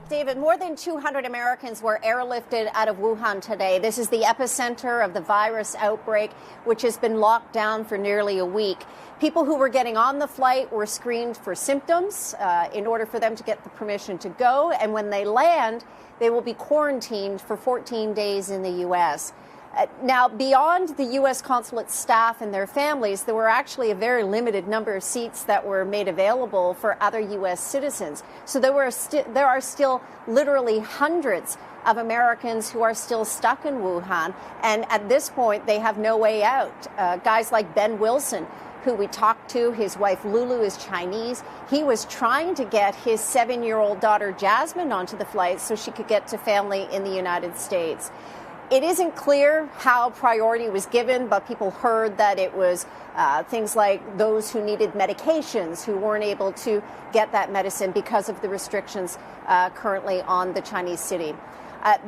David, more than 200 Americans were airlifted out of Wuhan today. This is the epicenter of the virus outbreak, which has been locked down for nearly a week. People who were getting on the flight were screened for symptoms in order for them to get the permission to go. And when they land, they will be quarantined for 14 days in the U.S. Now, beyond the U.S. consulate staff and their families, there were actually a very limited number of seats that were made available for other U.S. citizens. So there are still literally hundreds of Americans who are still stuck in Wuhan. And at this point, they have no way out. Guys like Ben Wilson, who we talked to, his wife Lulu is Chinese. He was trying to get his 7-year-old daughter Jasmine onto the flight so she could get to family in the United States. It isn't clear how priority was given, but people heard that it was things like those who needed medications who weren't able to get that medicine because of the restrictions currently on the Chinese city.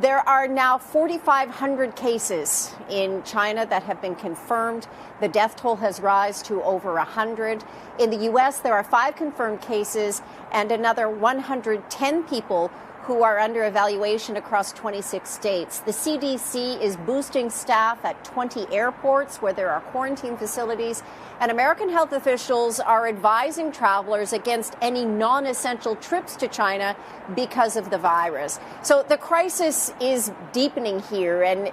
There are now 4,500 cases in China that have been confirmed. The death toll has risen to over 100. In the U.S., there are 5 confirmed cases and another 110 people who are under evaluation across 26 states. The CDC is boosting staff at 20 airports where there are quarantine facilities, and American health officials are advising travelers against any non-essential trips to China because of the virus. So the crisis is deepening here, and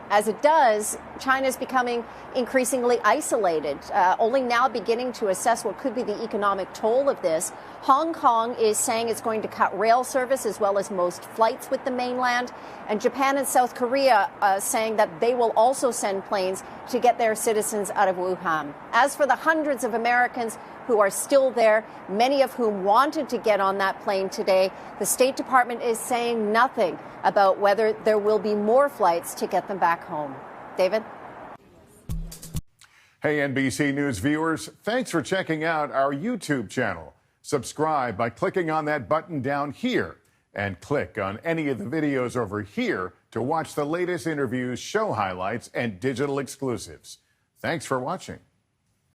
as it does, China is becoming increasingly isolated, only now beginning to assess what could be the economic toll of this. Hong Kong is saying it's going to cut rail service as well as most flights with the mainland. And Japan and South Korea saying that they will also send planes to get their citizens out of Wuhan. As for the hundreds of Americans who are still there, many of whom wanted to get on that plane today, the State Department is saying nothing about whether there will be more flights to get them back home. David? Hey, NBC News viewers, thanks for checking out our YouTube channel. Subscribe by clicking on that button down here and click on any of the videos over here to watch the latest interviews, show highlights, and digital exclusives. Thanks for watching.